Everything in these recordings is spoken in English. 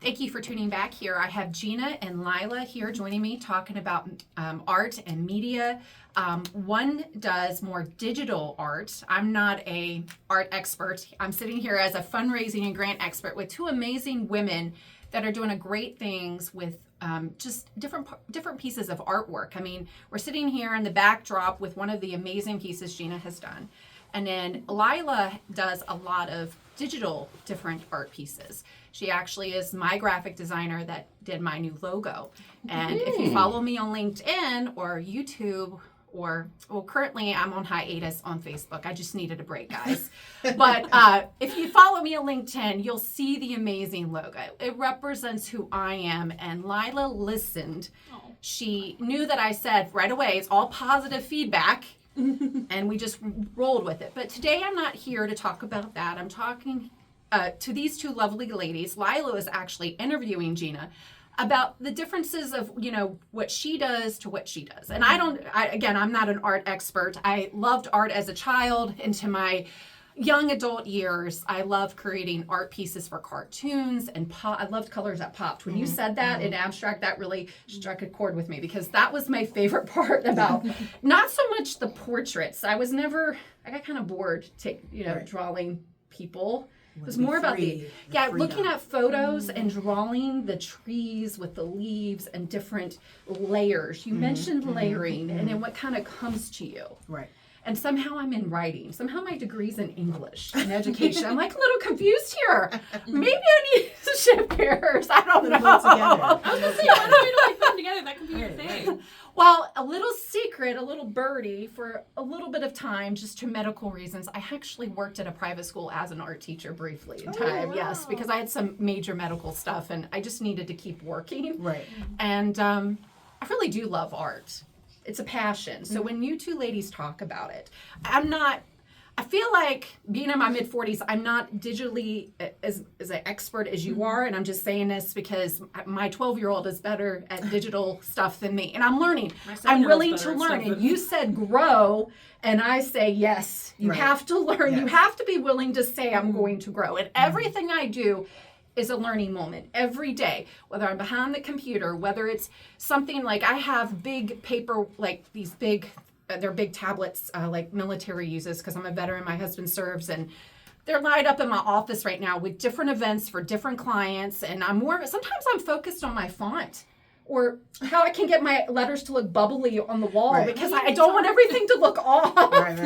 Thank you for tuning back here. I have Gina and Lila here joining me talking about art and media. One does more digital art. I'm not a art expert. I'm sitting here as a fundraising and grant expert with two amazing women that are doing great things with just different pieces of artwork. I mean, we're sitting here in the backdrop with one of the amazing pieces Gina has done. And then Lila does a lot of digital different art pieces. She actually is my graphic designer that did my new logo. And if you follow me on LinkedIn or YouTube, currently I'm on hiatus on Facebook. I just needed a break, guys. But if you follow me on LinkedIn, you'll see the amazing logo. It represents who I am. And Lila listened. Oh. She knew that I said right away, it's all positive feedback. And we just rolled with it. But today I'm not here to talk about that. I'm talking to these two lovely ladies. Lila is actually interviewing Gina about the differences of, what she does to what she does. And I'm not an art expert. I loved art as a child into my young adult years. I love creating art pieces for cartoons and I loved colors that popped. When you said that in abstract, that really struck a chord with me because that was my favorite part about not so much the portraits. I got kind of bored drawing people. It was more about looking at photos and drawing the trees with the leaves and different layers. You mentioned layering and then what kind of comes to you. Right. And somehow I'm in writing. Somehow my degree's in English and education. I'm like a little confused here. Maybe I need to shift gears. I don't know. I was going to say, why don't we put them together? That could be your thing. Well, a little secret, a little birdie, for a little bit of time, just to medical reasons, I actually worked at a private school as an art teacher briefly in time. Wow. Yes, because I had some major medical stuff and I just needed to keep working. Right. And I really do love art. It's a passion. So when you two ladies talk about it, I feel like being in my mid-40s, I'm not digitally as an expert as you are. And I'm just saying this because my 12-year-old is better at digital stuff than me. And I'm learning. I'm willing to learn. And you said grow. And I say, yes, you have to learn. Yes. You have to be willing to say, I'm going to grow. And everything I do is a learning moment every day, whether I'm behind the computer, whether it's something like I have big paper, like these they're big tablets like military uses because I'm a veteran, my husband serves, and they're lined up in my office right now with different events for different clients. And sometimes I'm focused on my font or how I can get my letters to look bubbly on the wall because I don't want everything to look off. Right.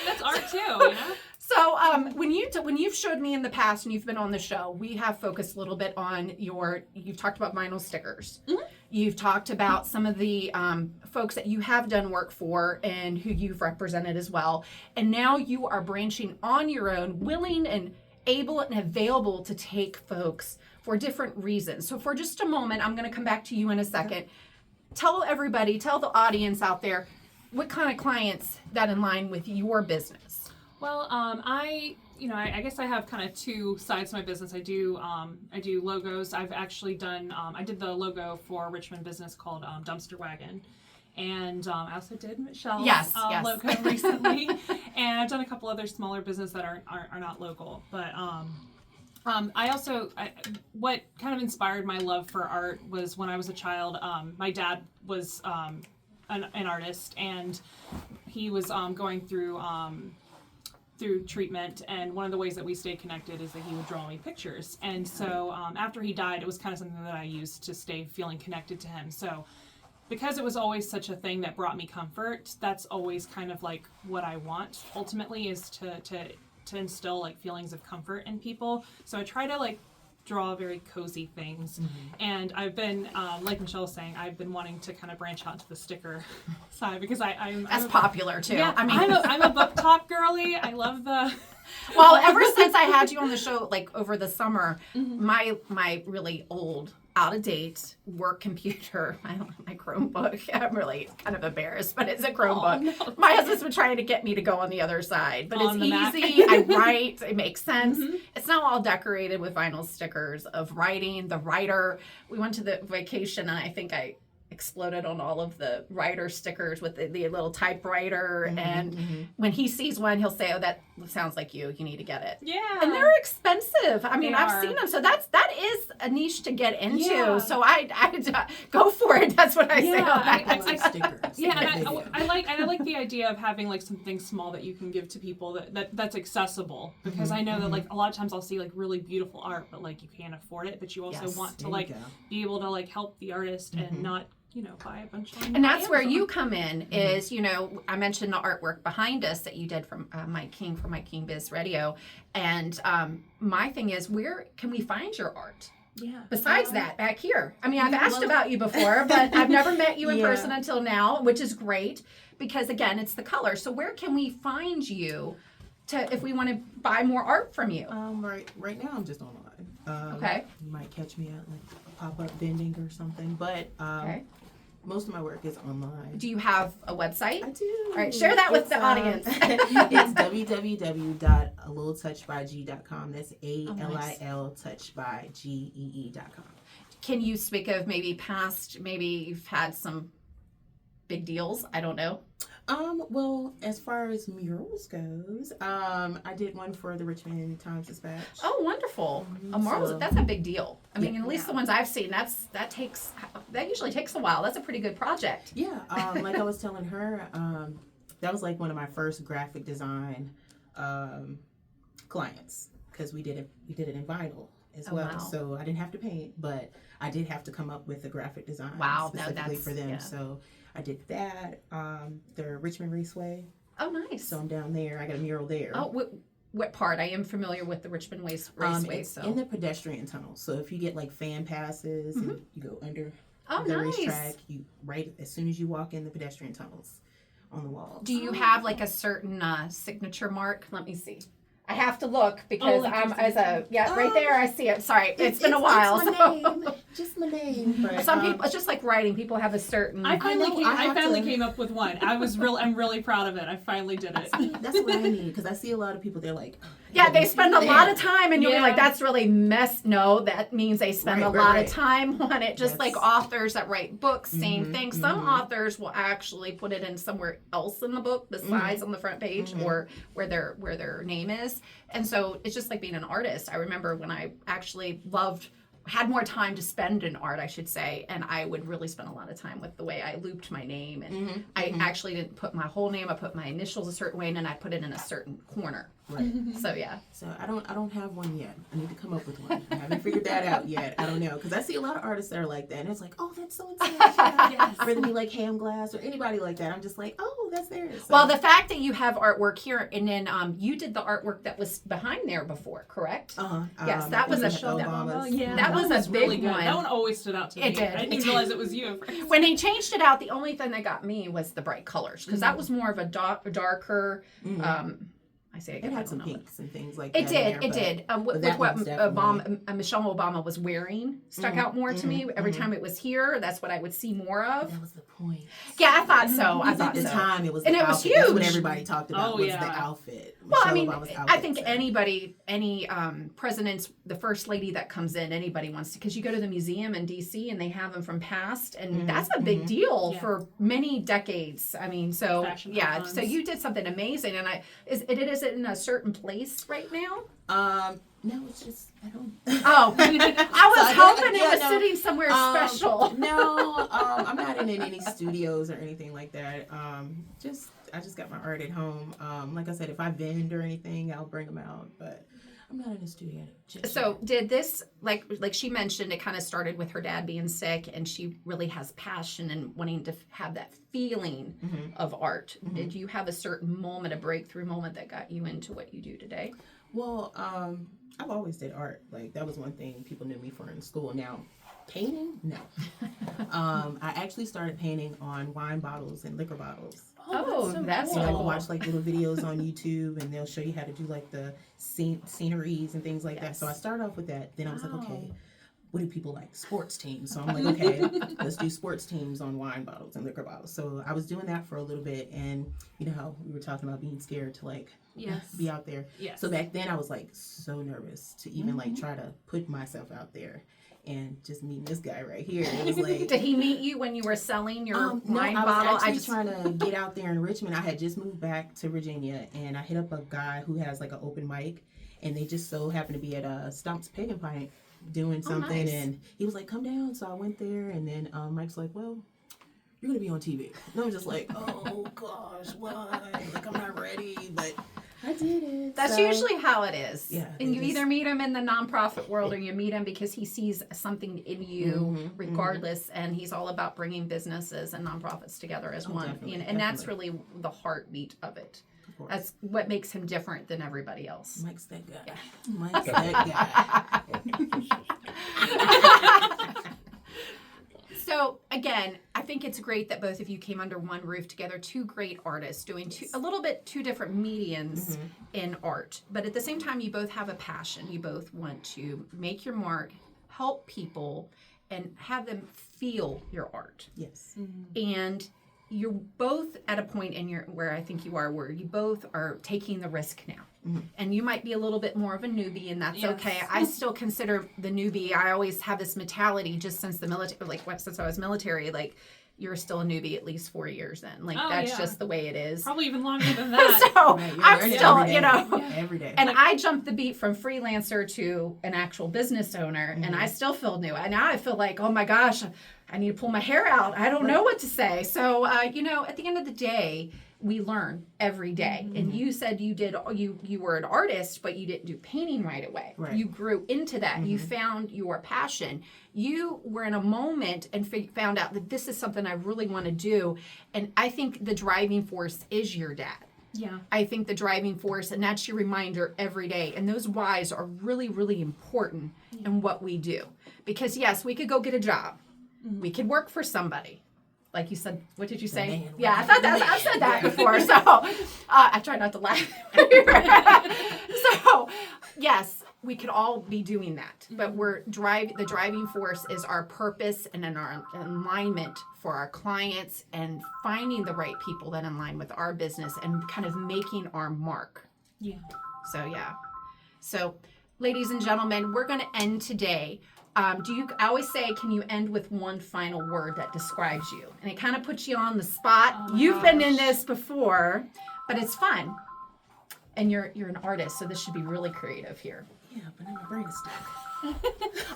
That's art too, So when you've showed me in the past and you've been on the show, we have focused a little bit on you've talked about vinyl stickers. Mm-hmm. You've talked about some of the folks that you have done work for and who you've represented as well. And now you are branching on your own, willing and able and available to take folks for different reasons. So for just a moment, I'm going to come back to you in a second. Tell the audience out there, what kind of clients that in line with your business? Well, I guess I have kind of two sides to my business. I do logos. I've actually done, I did the logo for a Richmond business called Dumpster Wagon. And I also did Michelle's logo recently. And I've done a couple other smaller businesses that are not local. But what kind of inspired my love for art was when I was a child. My dad was an artist, and he was going through treatment, and one of the ways that we stayed connected is that he would draw me pictures. And so after he died, it was kind of something that I used to stay feeling connected to him. So because it was always such a thing that brought me comfort, that's always kind of like what I want ultimately, is to instill like feelings of comfort in people. So I try to like draw very cozy things. And I've been, like Michelle was saying, I've been wanting to kind of branch out to the sticker side because I'm popular too. Yeah, I'm a book top girly. I love the... Well, ever since I had you on the show, like over the summer, my really old, out of date work computer, my Chromebook, I'm really kind of embarrassed, but it's a Chromebook. No. My husband's been trying to get me to go on the other side, but it's easy. I write, it makes sense. It's now all decorated with vinyl stickers of writing, the writer. We went to the vacation and I think I exploded on all of the writer stickers with the little typewriter. And when he sees one, he'll say, oh, sounds like you need to get it. Yeah. And they're expensive. I mean, They I've are. seen them. So that is a niche to get into. Yeah. So I go for it. That's what I say. Yeah, on that. I like stickers. Yeah, and I like the idea of having like something small that you can give to people that's accessible, because I know that like a lot of times I'll see like really beautiful art, but like you can't afford it, but you also Yes. want to There you like go. be able to like help the artist and not buy a bunch of them. And that's where Amazon. you come in is, I mentioned the artwork behind us that you did from Mike King from Mike King Biz Radio. And my thing is, where can we find your art? Yeah. Besides that, back here. I mean, I've asked about you before, but I've never met you in Yeah. person until now, which is great because, again, it's the color. So where can we find you if we want to buy more art from you? Right now I'm just online. Okay. You might catch me at like a pop-up vending or something, but Okay. most of my work is online. Do you have a website? I do. All right, share that with It's, the audience. It's www.aliltouchbygee.com. That's ALIL touchbygee.com. Can you speak of maybe you've had some big deals? I don't know. Well, as far as murals goes, I did one for the Richmond Times-Dispatch. Oh, wonderful. Mhm, A Marvel, so- that's a big deal. I mean, Yeah. at least the ones I've seen, that usually takes a while. That's a pretty good project. Yeah, like I was telling her, that was like one of my first graphic design clients, because we did it in vinyl as Oh, well. wow. So I didn't have to paint, but I did have to come up with a graphic design Wow, no, specifically that's- for them. yeah. So I did that. The Richmond Raceway. Oh, nice. So I'm down there. I got a mural there. Oh, what part? I am familiar with the Richmond Raceway. It's So. in the pedestrian tunnel. So if you get like fan passes and you go under Oh, the nice. racetrack, you right as soon as you walk in the pedestrian tunnels on the wall. Do you have like a certain signature mark? Let me see. I have to look because like I'm your right there. I see it. Sorry, it's been a while. It's my name. Just my name. But, Some people, it's just like writing. People have a certain. I finally to- came up with one. I'm really proud of it. I finally did it. that's what I need, because I see a lot of people. They're like, Yeah, they spend a lot of there. time, and you'll be Yeah. like, "That's really No, that means they spend a lot Right. of time on it. Just like That's- authors that write books, same Mhm, thing. Some mhm. authors will actually put it in somewhere else in the book besides on the front page or where their name is. And so it's just like being an artist. I remember when I actually had more time to spend in art, I should say, and I would really spend a lot of time with the way I looped my name, and I actually didn't put my whole name. I put my initials a certain way, and then I put it in a certain corner. Right. So yeah. So I don't have one yet. I need to come up with one. I haven't figured that out yet. I don't know, because I see a lot of artists that are like that, and it's like, oh, that's so and so. Yes. Or to be like Ham Glass or anybody like that. I'm just like, oh, that's theirs. So, Well, the fact that you have artwork here, and then you did the artwork that was behind there before, correct? yes, that was a Michelle show- Rollins. That was a big really good. one. That one always stood out to me. It did. I didn't even realize it was you. at first. When they changed it out, the only thing that got me was the bright colors, because that was more of a darker. I say It again, I had don't some know. pinks and things like It that. in did. there, It but- did. but With that what one's definitely- Michelle Obama was wearing stuck out more to me. Every time it was here, that's what I would see more of. That was the point. Yeah, I thought so. I Because thought at the so. time, it was And the it was outfit. That's what huge. everybody talked about Oh, was yeah. the outfit. Well, I Michelle mean, Obama's I outfit, think so. any president's, the first lady that comes in, anybody wants to, because you go to the museum in D.C. and they have them from past, and that's a big deal Yeah. for many decades. I mean, so Fashion yeah, icons. so you did something amazing, and is it in a certain place right now? No, it's just, I don't. Oh, I was So hoping yeah, it was no. sitting somewhere special. No, I'm not in any studios or anything like that. I just got my art at home. Like I said, if I vend or anything, I'll bring them out. But I'm not in a studio. Just So did this, like she mentioned, it kind of started with her dad being sick, and she really has passion and wanting to have that feeling of art. Did you have a certain moment, a breakthrough moment that got you into what you do today? Well, I've always did art. Like, that was one thing people knew me for in school. Now, painting, no. I actually started painting on wine bottles and liquor bottles. Oh, that's So I cool. would watch like little videos on YouTube, and they'll show you how to do like the sceneries and things like that. So I started off with that. Then I was like, okay, what do people like? Sports teams. So I'm like, okay, let's do sports teams on wine bottles and liquor bottles. So I was doing that for a little bit, and you know how we were talking about being scared to like be out there. Yes. So back then I was like so nervous to even like try to put myself out there. And just meeting this guy right here, it was like. Did he meet you when you were selling your wine no, bottle? I was actually trying to get out there in Richmond. I had just moved back to Virginia, and I hit up a guy who has like an open mic, and they just so happened to be at Stump's Pig and Pint doing something, nice. and he was like, "Come down." So I went there, and then Mike's like, "Well, you're gonna be on TV." And I'm just like, "Oh gosh, why? Like I'm not ready," but I did it. That's usually how it is. Yeah, And you just- either meet him in the nonprofit world or you meet him because he sees something in you regardless. And he's all about bringing businesses and nonprofits together as one. definitely, And that's really the heartbeat of it. Of course. That's what makes him different than everybody else. Mike's that guy. Mike's that guy. So again, I think it's great that both of you came under one roof together. Two great artists doing two different mediums in art, but at the same time, you both have a passion. You both want to make your mark, help people, and have them feel your art. Yes. And you're both at a point in your where I think you are, where you both are taking the risk now. And you might be a little bit more of a newbie, and that's okay. I still consider the newbie. I always have this mentality just since the military, since I was military, like you're still a newbie at least 4 years in. Like that's just the way it is. Probably even longer than that. So Right, you're I'm learning still, every day. Every day. And I jumped the beat from freelancer to an actual business owner, and I still feel new. And now I feel like, oh my gosh, I need to pull my hair out. I don't know what to say. So, at the end of the day, we learn every day. And you said you were an artist, but you didn't do painting right away. Right. You grew into that. You found your passion. You were in a moment and found out that this is something I really want to do. And I think the driving force is your dad. Yeah. I think the driving force, and that's your reminder every day. And those whys are really, really important in what we do. Because yes, we could go get a job. We could work for somebody. Like you said, what did you say? man, Yeah, I thought that I've said that Yeah. before. So I try not to laugh. So yes, we could all be doing that. But the driving force is our purpose and in our alignment for our clients and finding the right people that align with our business and kind of making our mark. Yeah. So yeah. So ladies and gentlemen, we're going to end today. I always say, can you end with one final word that describes you? And it kind of puts you on the spot. Oh my You've been in gosh. this before, but it's fun. And you're an artist, so this should be really creative here. Yeah, but then my brain is stuck.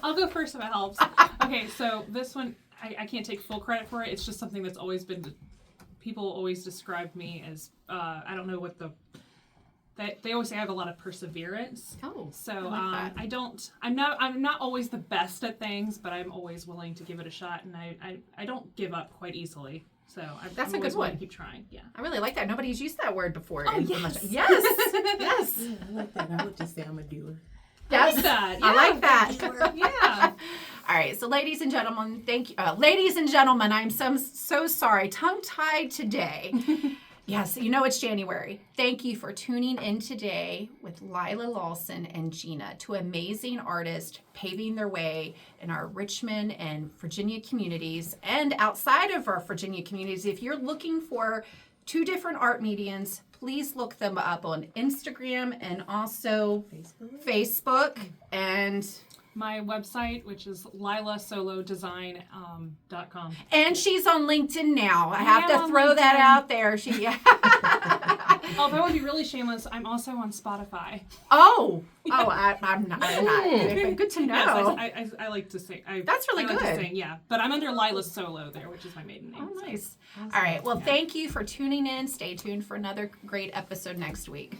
I'll go first if it helps. Okay, so this one, I can't take full credit for it. It's just something that's always been, people always describe me as, I don't know what they always say I have a lot of perseverance. Oh, So I like that. I'm not always the best at things, but I'm always willing to give it a shot, and I don't give up quite easily. So That's I'm a good always willing one. to keep trying. Yeah. I really like that. Nobody's used that word before. Oh, in yes. much- Yes. Yes. Yeah, I like that. I would just say I'm a doer. Yes. that. I Yeah. like that. Yeah. All right, so ladies and gentlemen, thank you. Ladies and gentlemen, I'm so sorry, tongue-tied today. Yes, you know it's January. Thank you for tuning in today with Lila Lawson and Gina, two amazing artists paving their way in our Richmond and Virginia communities and outside of our Virginia communities. If you're looking for two different art mediums, please look them up on Instagram and also Facebook and My website, which is lilasolodesign.com. And she's on LinkedIn now. I have am to on throw that LinkedIn. out there. Oh, if I want to be really shameless, I'm also on Spotify. I'm not. But good to know. Yes, I like to sing. That's really I like good. To sing, yeah, but I'm under Lila Solo there, which is my maiden name. Oh, nice. All right. Well, thank you for tuning in. Stay tuned for another great episode next week.